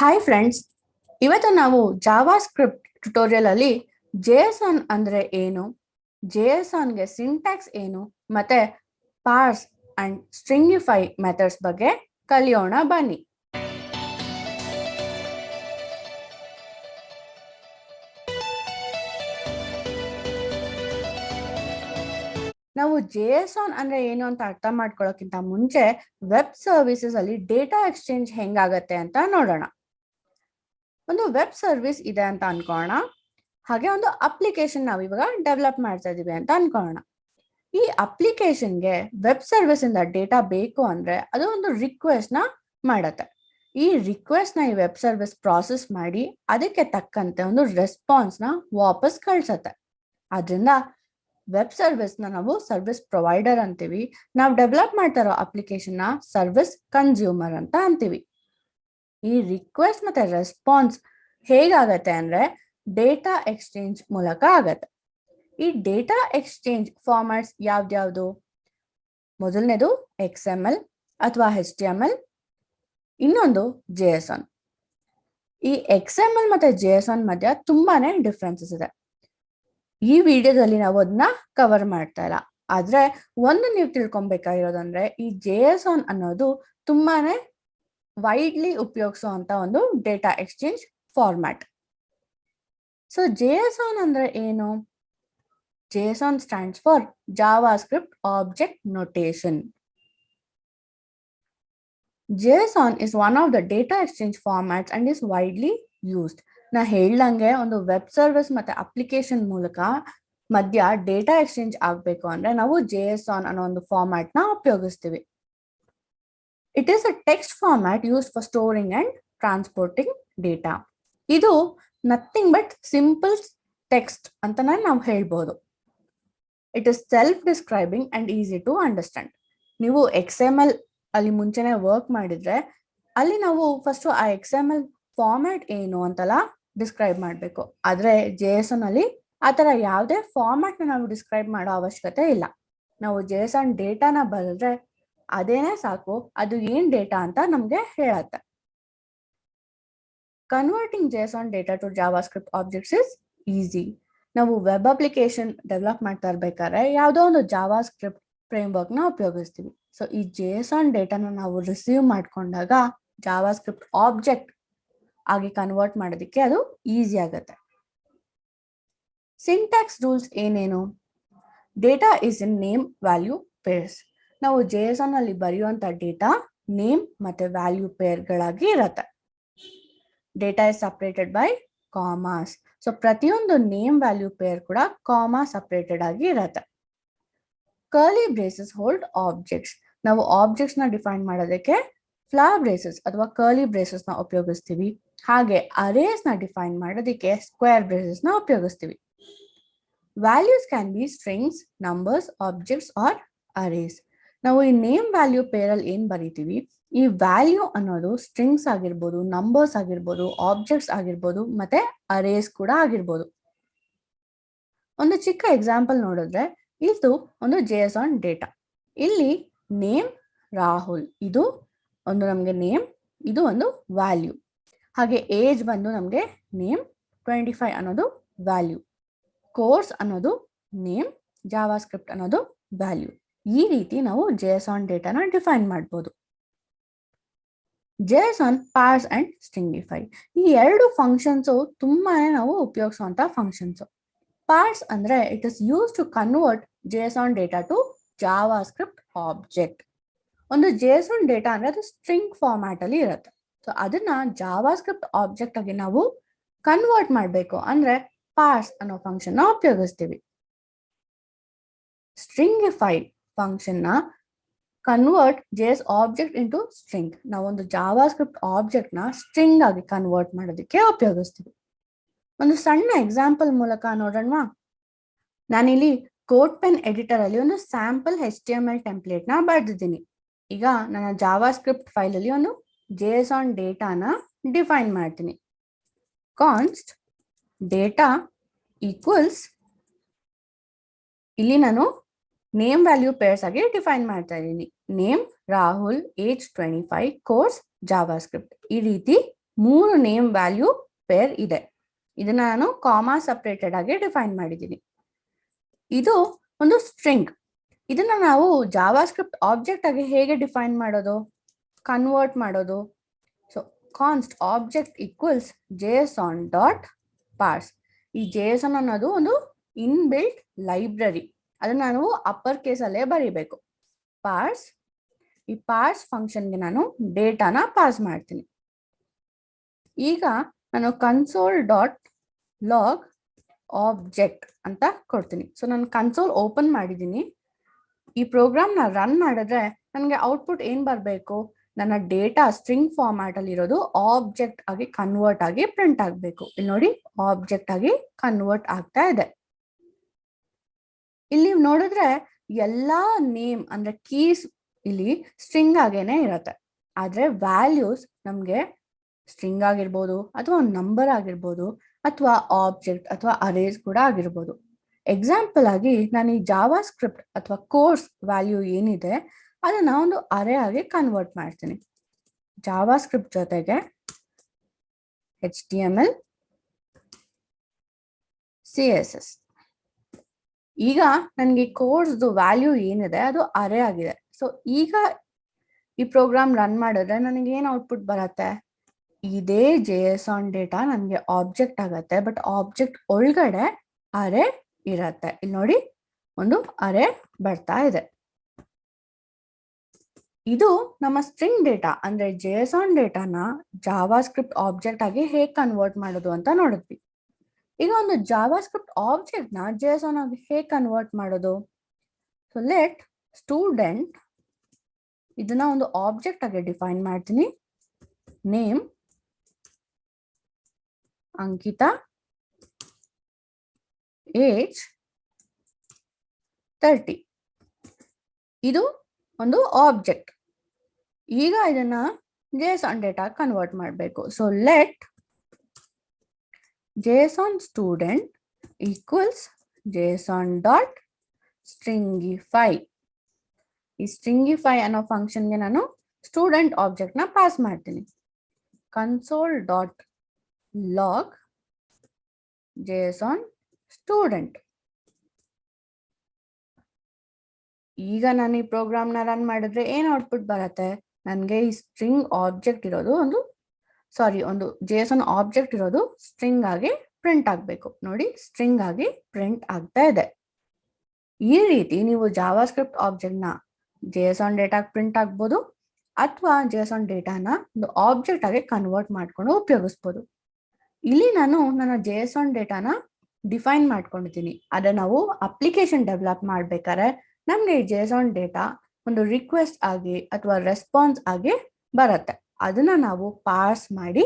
Hi friends, ಇವತ್ತು ನಾವು JavaScript tutorial ಅಲ್ಲಿ JSON ಅಂದ್ರೆ ಏನು, JSONಗೆ ಸಿಂಟ್ಯಾಕ್ಸ್ ಏನು, ಮತ್ತೆ ಪಾರ್ಸ್ ಅಂಡ್ ಸ್ಟ್ರಿಂಗಿಫೈ ಮೆಥಡ್ಸ್ ಬಗ್ಗೆ ಕಲಿಯೋಣ ಬನ್ನಿ. ನಾವು JSON ಅಂದ್ರೆ ಏನು ಅಂತ ಅರ್ಥ ಮಾಡ್ಕೊಳ್ಳೋಕ್ಕಿಂತ ಮುಂಚೆ ವೆಬ್ ಸರ್ವಿಸಸ್ ಅಲ್ಲಿ ಡೇಟಾ ಎಕ್ಸ್ಚೇಂಜ್ ಹೆಂಗಾಗತ್ತೆ ಅಂತ ನೋಡೋಣ. ಒಂದು ವೆಬ್ ಸರ್ವಿಸ್ ಇದೆ ಅಂತ ಅನ್ಕೋಣ. ಹಾಗೆ ಒಂದು ಅಪ್ಲಿಕೇಶನ್ ನಾವು ಇವಾಗ ಡೆವಲಪ್ ಮಾಡ್ತಾ ಇದೀವಿ ಅಂತ ಅನ್ಕೋಣ. ಈ ಅಪ್ಲಿಕೇಶನ್ಗೆ ವೆಬ್ ಸರ್ವಿಸ್ ಇಂದ ಡೇಟಾ ಬೇಕು ಅಂದ್ರೆ ಅದು ಒಂದು ರಿಕ್ವೆಸ್ಟ್ ನ ಮಾಡತ್ತೆ. ಈ ರಿಕ್ವೆಸ್ಟ್ ನ ಈ ವೆಬ್ ಸರ್ವಿಸ್ ಪ್ರಾಸೆಸ್ ಮಾಡಿ ಅದಕ್ಕೆ ತಕ್ಕಂತೆ ಒಂದು ರೆಸ್ಪಾನ್ಸ್ ನ ವಾಪಸ್ ಕಳ್ಸತ್ತೆ. ಆದ್ರಿಂದ ವೆಬ್ ಸರ್ವಿಸ್ ನ ನಾವು ಸರ್ವಿಸ್ ಪ್ರೊವೈಡರ್ ಅಂತೀವಿ. ನಾವು ಡೆವಲಪ್ ಮಾಡ್ತಾ ಇರೋ ಅಪ್ಲಿಕೇಶನ್ ನ ಸರ್ವಿಸ್ ಕನ್ಸ್ಯೂಮರ್ ಅಂತ ಅಂತೀವಿ. ಈ ರಿಕ್ವೆಸ್ಟ್ ಮತ್ತೆ ರೆಸ್ಪಾನ್ಸ್ ಹೇಗಾಗತ್ತೆ ಅಂದ್ರೆ ಡೇಟಾ ಎಕ್ಸ್ಚೇಂಜ್ ಮೂಲಕ ಆಗತ್ತೆ. ಈ ಡೇಟಾ ಎಕ್ಸ್ಚೇಂಜ್ ಫಾರ್ಮ್ಯಾಟ್ಸ್ ಯಾವ್ದ್ಯಾವ್ದು? ಮೊದಲನೇದು XML ಅಥವಾ HTML, ಇನ್ನೊಂದು JSON. ಈ XML ಮತ್ತೆ JSON ಮಧ್ಯ ತುಂಬಾನೇ ಡಿಫ್ರೆನ್ಸಸ್ ಇದೆ. ಈ ವಿಡಿಯೋದಲ್ಲಿ ನಾವು ಅದನ್ನ ಕವರ್ ಮಾಡ್ತಾ ಇಲ್ಲ. ಆದ್ರೆ ಒಂದು ನೀವು ತಿಳ್ಕೊಬೇಕಾಗಿರೋದಂದ್ರೆ ಈ JSON ಅನ್ನೋದು ತುಂಬಾನೇ ವೈಡ್ಲಿ ಉಪಯೋಗಿಸುವಂತ ಒಂದು data exchange format. So JSON ಅಂದ್ರೆ ಏನು? JSON stands for JavaScript Object Notation. JSON is one of the data exchange formats and is widely used. ನಾ ಹೇಳ್ದಂಗೆ ಒಂದು ವೆಬ್ ಸರ್ವಿಸ್ ಮತ್ತೆ ಅಪ್ಲಿಕೇಶನ್ ಮೂಲಕ ಮಧ್ಯ ಡೇಟಾ ಎಕ್ಸ್ಚೇಂಜ್ ಆಗಬೇಕು ಅಂದ್ರೆ ನಾವು JSON ಅನ್ನೋ ಒಂದು ಫಾರ್ಮ್ಯಾಟ್ ನ ಉಪಯೋಗಿಸ್ತೀವಿ. It is a text format used for storing and transporting data. ಇದು ನಥಿಂಗ್ ಬಟ್ ಸಿಂಪಲ್ ಟೆಕ್ಸ್ಟ್ ಅಂತಾನೆ ನಾವು ಹೇಳ್ಬೋದು. It is self describing and easy to understand. ನೀವು XML ಅಲ್ಲಿ ಮುಂಚೆನೆ ವರ್ಕ್ ಮಾಡಿದ್ರೆ ಅಲ್ಲಿ ನಾವು ಫಸ್ಟ್ ಆ XML ಫಾರ್ಮ್ಯಾಟ್ ಏನು ಅಂತೆಲ್ಲ ಡಿಸ್ಕ್ರೈಬ್ ಮಾಡಬೇಕು. ಆದ್ರೆ JSON ಅಲ್ಲಿ ಆ ತರ ಯಾವುದೇ ಫಾರ್ಮ್ಯಾಟ್ ನ ನಾವು ಡಿಸ್ಕ್ರೈಬ್ ಮಾಡೋ ಅವಶ್ಯಕತೆ ಇಲ್ಲ. ನಾವು JSON ಡೇಟಾನ ಬರೆದ್ರೆ ಅದೇನೆ ಸಾಕು, ಅದು ಏನ್ ಡೇಟಾ ಅಂತ ನಮ್ಗೆ ಹೇಳತ್ತೆ. Converting JSON data to JavaScript objects is easy. ನಾವು ವೆಬ್ ಅಪ್ಲಿಕೇಶನ್ ಡೆವಲಪ್ ಮಾಡ್ತಾ ಇರ್ಬೇಕಾದ್ರೆ ಯಾವುದೋ ಒಂದು ಜಾವಾಸ್ಕ್ರಿಪ್ಟ್ ಫ್ರೇಮ್ ವರ್ಕ್ ನ ಉಪಯೋಗಿಸ್ತೀವಿ. ಸೊ ಈ JSON ಡೇಟಾನ ನಾವು ರಿಸೀವ್ ಮಾಡ್ಕೊಂಡಾಗ ಜಾವಾಸ್ಕ್ರಿಪ್ಟ್ ಆಬ್ಜೆಕ್ಟ್ ಆಗಿ ಕನ್ವರ್ಟ್ ಮಾಡೋದಕ್ಕೆ ಅದು ಈಸಿ ಆಗುತ್ತೆ. ಸಿಂಟ್ಯಾಕ್ಸ್ ರೂಲ್ಸ್ ಏನೇನು? Data is in name value pairs. ನಾವು JSON ಅಲ್ಲಿ ಬರೆಯುವಂತ ಡೇಟಾ ನೇಮ್ ಮತ್ತೆ ವ್ಯಾಲ್ಯೂ ಪೇರ್ಗಳಾಗಿ ಇರತ್ತೆ. Data is separated by commas. So ಪ್ರತಿಯೊಂದು ನೇಮ್ ವ್ಯಾಲ್ಯೂ ಪೇರ್ ಕೂಡ ಕಾಮಾ ಸಪರೇಟೆಡ್ ಆಗಿ ಇರತ್ತೆ. Curly braces hold objects. ನಾವು ಆಬ್ಜೆಕ್ಟ್ಸ್ ನ ಡಿಫೈನ್ ಮಾಡೋದಕ್ಕೆ ಫ್ಲವರ್ ಬ್ರೇಸಸ್ ಅಥವಾ ಕರ್ಲಿ ಬ್ರೇಸಸ್ ನ ಉಪಯೋಗಿಸ್ತೀವಿ. ಹಾಗೆ ಅರೇಸ್ ನ ಡಿಫೈನ್ ಮಾಡೋದಕ್ಕೆ ಸ್ಕ್ವೇರ್ ಬ್ರೇಸಸ್ ನ ಉಪಯೋಗಿಸ್ತೀವಿ. Values can be strings, numbers, objects or arrays. ನಾವು ಈ ನೇಮ್ ವ್ಯಾಲ್ಯೂ ಪೇರಲ್ಲಿ ಏನ್ ಬರೀತೀವಿ, ಈ ವ್ಯಾಲ್ಯೂ ಅನ್ನೋದು ಸ್ಟ್ರಿಂಗ್ಸ್ ಆಗಿರ್ಬೋದು, ನಂಬರ್ಸ್ ಆಗಿರ್ಬೋದು, ಆಬ್ಜೆಕ್ಟ್ಸ್ ಆಗಿರ್ಬೋದು, ಮತ್ತೆ ಅರೇಸ್ ಕೂಡ ಆಗಿರ್ಬೋದು. ಒಂದು ಚಿಕ್ಕ ಎಕ್ಸಾಂಪಲ್ ನೋಡಿದ್ರೆ ಇದು ಒಂದು JSON ಡೇಟಾ. ಇಲ್ಲಿ ನೇಮ್ ರಾಹುಲ್ ಇದು ಒಂದು ನಮ್ಗೆ ನೇಮ್, ಇದು ಒಂದು ವ್ಯಾಲ್ಯೂ. ಹಾಗೆ ಏಜ್ ಬಂದು ನಮ್ಗೆ ನೇಮ್, 25 ಅನ್ನೋದು ವ್ಯಾಲ್ಯೂ, ಕೋರ್ಸ್ ಅನ್ನೋದು ನೇಮ್, ಜಾವಾಸ್ಕ್ರಿಪ್ಟ್ ಅನ್ನೋದು ವ್ಯಾಲ್ಯೂ. ಈ ರೀತಿ ನಾವು JSON ಡೇಟಾನ ಡಿಫೈನ್ ಮಾಡ್ಬೋದು. JSON, ಪಾರ್ಸ್ ಅಂಡ್ ಸ್ಟ್ರಿಂಗಿಫೈ ಈ ಎರಡು ಫಂಕ್ಷನ್ಸ್ ತುಂಬಾನೇ ನಾವು ಉಪಯೋಗಿಸುವಂತ ಫಂಕ್ಷನ್ಸ್. ಪಾರ್ಸ್ ಅಂದ್ರೆ it is use to convert JSON data to JavaScript object. ಒಂದು JSON ಡೇಟಾ ಅಂದ್ರೆ ಅದು ಸ್ಟ್ರಿಂಗ್ ಫಾರ್ಮ್ಯಾಟ್ ಅಲ್ಲಿ ಇರುತ್ತೆ. ಸೊ ಅದನ್ನ ಜಾವಾಸ್ಕ್ರಿಪ್ಟ್ ಆಬ್ಜೆಕ್ಟ್ ಆಗಿ ನಾವು ಕನ್ವರ್ಟ್ ಮಾಡಬೇಕು ಅಂದ್ರೆ ಪಾರ್ಸ್ ಅನ್ನೋ ಫಂಕ್ಷನ್ ನ ಉಪಯೋಗಿಸ್ತೀವಿ. ಸ್ಟ್ರಿಂಗಿಫೈ ಫಂಕ್ಷನ್ ನ convert JS object into string. ನಾವೊಂದು ಜಾವಾಸ್ಕ್ರಿಪ್ಟ್ ಆಬ್ಜೆಕ್ಟ್ ನ ಸ್ಟ್ರಿಂಗ್ ಆಗಿ ಕನ್ವರ್ಟ್ ಮಾಡೋದಕ್ಕೆ ಉಪಯೋಗಿಸ್ತೀವಿ. ಒಂದು ಸಣ್ಣ ಎಕ್ಸಾಂಪಲ್ ಮೂಲಕ ನೋಡೋಣ. ನಾನಿಲ್ಲಿ ಕೋಡ್ ಪೆನ್ ಎಡಿಟರ್ ಅಲ್ಲಿ ಒಂದು ಸ್ಯಾಂಪಲ್ HTML ಟೆಂಪ್ಲೇಟ್ ನ ಬರೆದಿದ್ದೀನಿ. ಈಗ ನನ್ನ ಜಾವಾಸ್ಕ್ರಿಪ್ಟ್ ಫೈಲ್ ಅಲ್ಲಿ ಒಂದು JSON ಡೇಟಾನ ಡಿಫೈನ್ ಮಾಡ್ತೀನಿ. ಕಾನ್ಸ್ಟ್ ಡೇಟಾ ಈಕ್ವಲ್ಸ್, ಇಲ್ಲಿ ನಾನು ನೇಮ್ ವ್ಯಾಲ್ಯೂ ಪೇರ್ಸ್ ಆಗಿ ಡಿಫೈನ್ ಮಾಡ್ತಾ ಇದ್ದೀನಿ. Name Rahul, age 25, course JavaScript. ಈ ರೀತಿ 3 ನೇಮ್ ವ್ಯಾಲ್ಯೂ ಪೇರ್ ಇದೆ. ಇದನ್ನ ನಾನು ಕಾಮಾ ಸಪರೇಟೆಡ್ ಆಗಿ ಡಿಫೈನ್ ಮಾಡಿದ್ದೀನಿ. ಇದು ಒಂದು ಸ್ಟ್ರಿಂಗ್. ಇದನ್ನ ನಾವು ಜಾವಾಸ್ಕ್ರಿಪ್ಟ್ ಆಬ್ಜೆಕ್ಟ್ ಆಗಿ ಹೇಗೆ ಡಿಫೈನ್ ಮಾಡೋದು, ಕನ್ವರ್ಟ್ ಮಾಡೋದು? So const object equals JSON dot parse. ಈ JSON ಅನ್ನೋದು ಒಂದು ಇನ್ಬಿಲ್ಟ್ ಲೈಬ್ರರಿ. ಅದನ್ನ ನಾವು ಅಪ್ಪರ್ ಕೇಸಲ್ಲೇ ಬರೀಬೇಕು. ಪಾರ್ಸ್, ಈ ಪಾರ್ಸ್ ಫಂಕ್ಷನ್ಗೆ ನಾನು ಡೇಟಾನ ಪಾಸ್ ಮಾಡ್ತೀನಿ. ಈಗ ನಾನು ಕನ್ಸೋಲ್ ಡಾಟ್ ಲಾಗ್ ಆಬ್ಜೆಕ್ಟ್ ಅಂತ ಕೊಡ್ತೀನಿ. ಸೊ ನಾನು ಕನ್ಸೋಲ್ ಓಪನ್ ಮಾಡಿದ್ದೀನಿ. ಈ ಪ್ರೋಗ್ರಾಮ್ನ ರನ್ ಮಾಡಿದ್ರೆ ನನಗೆ ಔಟ್ಪುಟ್ ಏನ್ ಬರಬೇಕು? ನನ್ನ ಡೇಟಾ ಸ್ಟ್ರಿಂಗ್ ಫಾರ್ಮ್ಯಾಟ್ ಅಲ್ಲಿ ಇರೋದು ಆಬ್ಜೆಕ್ಟ್ ಆಗಿ ಕನ್ವರ್ಟ್ ಆಗಿ ಪ್ರಿಂಟ್ ಆಗಬೇಕು. ಇಲ್ಲಿ ನೋಡಿ, ಆಬ್ಜೆಕ್ಟ್ ಆಗಿ ಕನ್ವರ್ಟ್ ಆಗ್ತಾ ಇದೆ. ಇಲ್ಲಿ ನೋಡಿದ್ರೆ ಎಲ್ಲಾ ನೇಮ್ ಅಂದ್ರೆ ಕೀಸ್ ಇಲ್ಲಿ ಸ್ಟ್ರಿಂಗ್ ಆಗೇನೆ ಇರತ್ತೆ. ಆದ್ರೆ ವ್ಯಾಲ್ಯೂಸ್ ನಮ್ಗೆ ಸ್ಟ್ರಿಂಗ್ ಆಗಿರ್ಬೋದು, ಅಥವಾ ನಂಬರ್ ಆಗಿರ್ಬೋದು, ಅಥವಾ ಆಬ್ಜೆಕ್ಟ್ ಅಥವಾ ಅರೇಸ್ ಕೂಡ ಆಗಿರ್ಬೋದು. ಎಕ್ಸಾಂಪಲ್ ಆಗಿ ನಾನು ಈ ಜಾವಾಸ್ಕ್ರಿಪ್ಟ್ ಅಥವಾ ಕೋರ್ಸ್ ವ್ಯಾಲ್ಯೂ ಏನಿದೆ ಅದನ್ನ ಒಂದು ಅರೇ ಆಗಿ ಕನ್ವರ್ಟ್ ಮಾಡ್ತೀನಿ. ಜಾವಾಸ್ಕ್ರಿಪ್ಟ್ ಜೊತೆಗೆ HTML, CSS. ಈಗ ನನಗೆ ಕೋರ್ಸ್ದು ವ್ಯಾಲ್ಯೂ ಏನಿದೆ ಅದು ಅರೇ ಆಗಿದೆ. ಸೊ ಈಗ ಈ ಪ್ರೋಗ್ರಾಮ್ ರನ್ ಮಾಡಿದ್ರೆ ನನಗೆ ಏನು ಔಟ್ಪುಟ್ ಬರುತ್ತೆ? ಇದೇ JSON ಡೇಟಾ ನನಗೆ ಆಬ್ಜೆಕ್ಟ್ ಆಗತ್ತೆ, ಬಟ್ ಆಬ್ಜೆಕ್ಟ್ ಒಳಗಡೆ ಅರೇ ಇರತ್ತೆ. ಇಲ್ಲಿ ನೋಡಿ, ಒಂದು ಅರೇ ಬರ್ತಾ ಇದೆ. ಇದು ನಮ್ಮ ಸ್ಟ್ರಿಂಗ್ ಡೇಟಾ ಅಂದ್ರೆ JSON ಡೇಟಾನ ಜಾವಾಸ್ಕ್ರಿಪ್ಟ್ ಆಬ್ಜೆಕ್ಟ್ ಆಗಿ ಹೇಗೆ ಕನ್ವರ್ಟ್ ಮಾಡೋದು ಅಂತ ನೋಡಿದ್ವಿ. ಈಗ ಒಂದು ಜಾವಾಸ್ಕ್ರಿಪ್ಟ್ ಆಬ್ಜೆಕ್ಟ್ ನ JSON ಆಗಿ ಹೇಗೆ ಕನ್ವರ್ಟ್ ಮಾಡೋದು? ಸೊ ಲೆಟ್ ಸ್ಟೂಡೆಂಟ್, ಇದನ್ನ ಒಂದು ಆಬ್ಜೆಕ್ಟ್ ಆಗಿ ಡಿಫೈನ್ ಮಾಡ್ತೀನಿ. Name Ankita, age 30. ಇದು ಒಂದು ಆಬ್ಜೆಕ್ಟ್. ಈಗ ಇದನ್ನ JSON ಡೇಟಾ ಕನ್ವರ್ಟ್ ಮಾಡಬೇಕು. So let JSON student equals JSON dot stringify. ಈ ಸ್ಟ್ರಿಂಗಿಫೈ ಅನ್ನೋ ಫಂಕ್ಷನ್ಗೆ ನಾನು ಸ್ಟೂಡೆಂಟ್ ಆಬ್ಜೆಕ್ಟ್ ನ ಪಾಸ್ ಮಾಡ್ತೀನಿ. Console dot log JSON student. ಈಗ ನಾನು ಈ ಪ್ರೋಗ್ರಾಮ್ ನ ರನ್ ಮಾಡಿದ್ರೆ ಏನ್ ಔಟ್ಪುಟ್ ಬರುತ್ತೆ? ನನಗೆ ಈ ಸ್ಟ್ರಿಂಗ್ ಆಬ್ಜೆಕ್ಟ್ ಇರೋದು ಒಂದು JSON ಆಬ್ಜೆಕ್ಟ್ ಇರೋದು ಸ್ಟ್ರಿಂಗ್ ಆಗಿ ಪ್ರಿಂಟ್ ಆಗಬೇಕು. ನೋಡಿ, ಸ್ಟ್ರಿಂಗ್ ಆಗಿ ಪ್ರಿಂಟ್ ಆಗ್ತಾ ಇದೆ. ಈ ರೀತಿ ನೀವು ಜಾವಾಸ್ಕ್ರಿಪ್ಟ್ ಆಬ್ಜೆಕ್ಟ್ ನ JSON ಡೇಟಾ ಪ್ರಿಂಟ್ ಆಗ್ಬೋದು, ಅಥವಾ JSON ಡೇಟಾನ ಒಂದು ಆಬ್ಜೆಕ್ಟ್ ಆಗಿ ಕನ್ವರ್ಟ್ ಮಾಡ್ಕೊಂಡು ಉಪಯೋಗಿಸ್ಬೋದು. ಇಲ್ಲಿ ನಾನು ನನ್ನ JSON ಡೇಟಾನ ಡಿಫೈನ್ ಮಾಡ್ಕೊಂಡಿದ್ದೀನಿ. ಅದೇ ನಾವು ಅಪ್ಲಿಕೇಶನ್ ಡೆವಲಪ್ ಮಾಡ್ಬೇಕಾದ್ರೆ ನಮ್ಗೆ ಈ JSON ಡೇಟಾ ಒಂದು ರಿಕ್ವೆಸ್ಟ್ ಆಗಿ ಅಥವಾ ರೆಸ್ಪಾನ್ಸ್ ಆಗಿ ಬರುತ್ತೆ. ಅದನ್ನ ನಾವು ಪಾರ್ಸ್ ಮಾಡಿ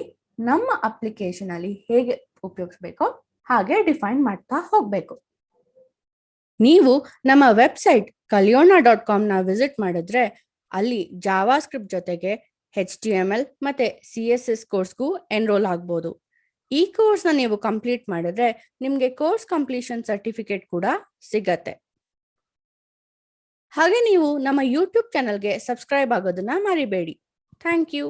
ನಮ್ಮ ಅಪ್ಲಿಕೇಶನ್ ಅಲ್ಲಿ ಹೇಗೆ ಉಪಯೋಗಿಸ್ಬೇಕೋ ಹಾಗೆ ಡಿಫೈನ್ ಮಾಡ್ತಾ ಹೋಗ್ಬೇಕು. ನೀವು ನಮ್ಮ ವೆಬ್ಸೈಟ್ kaliyona.com ನ ವಿಸಿಟ್ ಮಾಡಿದ್ರೆ ಅಲ್ಲಿ ಜಾವಾಸ್ಕ್ರಿಪ್ಟ್ ಜೊತೆಗೆ HTML ಮತ್ತೆ CSS ಕೋರ್ಸ್ಗೂ ಎನ್ರೋಲ್ ಆಗ್ಬೋದು. ಈ ಕೋರ್ಸ್ನ ನೀವು ಕಂಪ್ಲೀಟ್ ಮಾಡಿದ್ರೆ ನಿಮ್ಗೆ ಕೋರ್ಸ್ ಕಂಪ್ಲೀಷನ್ ಸರ್ಟಿಫಿಕೇಟ್ ಕೂಡ ಸಿಗತ್ತೆ. ಹಾಗೆ ನೀವು ನಮ್ಮ ಯೂಟ್ಯೂಬ್ ಚಾನಲ್ಗೆ ಸಬ್ಸ್ಕ್ರೈಬ್ ಆಗೋದನ್ನ ಮರಿಬೇಡಿ. Thank you.